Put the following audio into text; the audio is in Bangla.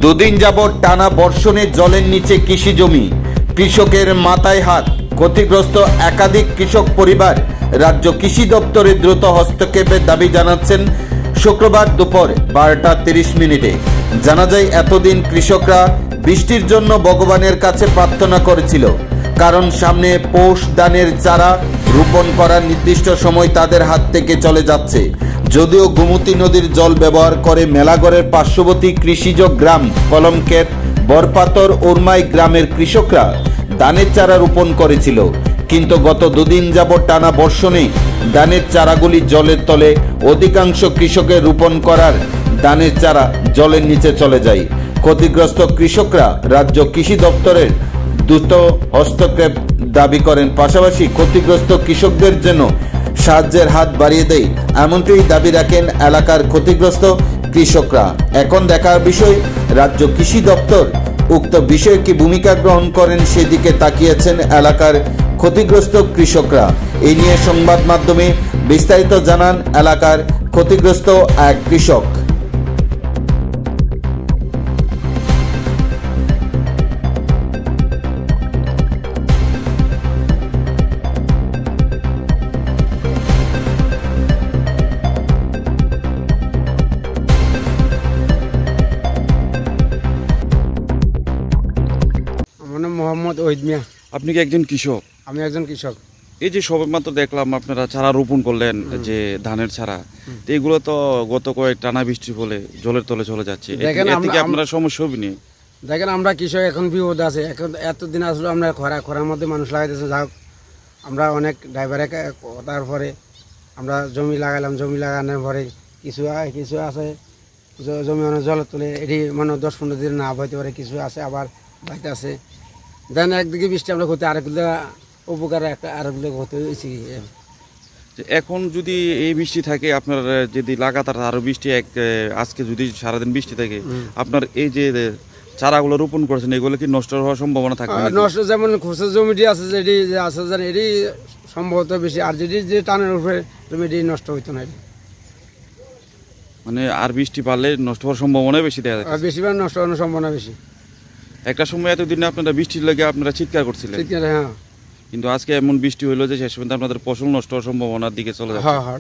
দুদিন যাবৎ টানা বর্ষণে জলের নিচে কৃষি জমি, কৃষকের মাথায় হাত। ক্ষতিগ্রস্ত একাধিক কৃষক পরিবার রাজ্য কৃষি দপ্তরে দ্রুত হস্তক্ষেপের দাবি জানাচ্ছেন শুক্রবার দুপুর 12:30। জানা যায়, এতদিন কৃষকরা বৃষ্টির জন্য ভগবানের কাছে প্রার্থনা করেছিল, কারণ সামনে পৌষ ধানের চারা রোপণ করার নির্দিষ্ট সময় তাদের হাত থেকে চলে যাচ্ছে। যদিও গোমতী নদীর জল ব্যবহার করে মেলাগড়ের পার্শ্ববর্তী কৃষিজ গ্রাম কলমক্ষেত, বরপাতর, উরমাই গ্রামের কৃষকরা ধানের চারা রোপণ করেছিল, কিন্তু গত দুদিন যাবৎ টানা বর্ষণে ধানের চারাগুলি জলের তলে। অধিকাংশ কৃষকের রোপণ করার ধানের চারা জলের নিচে চলে যায়। ক্ষতিগ্রস্ত কৃষকরা রাজ্য কৃষি দপ্তরের দ্রুত হস্তক্ষেপ দাবি করেন, পাশাপাশি ক্ষতিগ্রস্ত কৃষকদের জন্য সাহায্যের হাত বাড়িয়ে দেয়, এমনটাই দাবি রাখেন এলাকার ক্ষতিগ্রস্ত কৃষকরা। এখন দেখার বিষয়, রাজ্য কৃষি দপ্তর উক্ত বিষয়ে কি ভূমিকা গ্রহণ করেন সেদিকে তাকিয়েছেন এলাকার ক্ষতিগ্রস্ত কৃষকরা। এই নিয়ে সংবাদ মাধ্যমে বিস্তারিত জানান এলাকার ক্ষতিগ্রস্ত এক কৃষক। মোহাম্মদ ওহিদ মিয়া। আপনি কি একজন কৃষক? আমি একজন কৃষক। এই যে সবেমাত্র দেখলাম আপনারা চারা রোপণ করলেন, যে ধানের চারা, তো এগুলো তো গত কয়েক টানা বৃষ্টির ফলে জলের তলে চলে যাচ্ছে। আপনারা সমস্যা হবে নি? দেখেন, আমরা কৃষক এখন বিপদ আছে। এখন এতদিন আসলে আমরা খরার মধ্যে মানুষ লাগাইতেছে, যাই হোক আমরা অনেক ড্রাইভারে তারপরে আমরা জমি লাগাইলাম। জমি লাগানোর পরে কিছু আছে জমি অনেক জলের তলে, এটি মানে 10-15 দিন না হইতে পারে, কিছু আছে আবার বাইতে আছে। দেন একদিকে বৃষ্টি আমরা ক্ষতি, আরেকগুলো উপকার, আরেকগুলো ক্ষতি হয়েছে। এখন যদি এই বৃষ্টি থাকে, আপনার যদি লাগাতার আরো বৃষ্টি, আজকে যদি সারাদিন বৃষ্টি থাকে, আপনার এই যে চারাগুলো রোপণ করেছেন এগুলো কি নষ্ট হওয়ার সম্ভাবনা থাকে? নষ্ট, যেমন খোসা জমিটি আছে যেটি আছে, এটি সম্ভবত বেশি, আর যেটি যে টানের উপরে জমিটি নষ্ট হইতো না। মানে আর বৃষ্টি পারলে নষ্ট হওয়ার সম্ভাবনা বেশি দেখা যায়, বেশিরভাগ নষ্ট হওয়ার সম্ভাবনা বেশি। একটা সময় এতদিনে আপনারা বৃষ্টির লেগে আপনারা চিৎকার করছিলেন, হ্যাঁ, কিন্তু আজকে এমন বৃষ্টি হইলো যে শেষ পর্যন্ত আপনাদের ফসল নষ্ট হওয়ার সম্ভাবনার দিকে চলে যাচ্ছে। হ্যাঁ।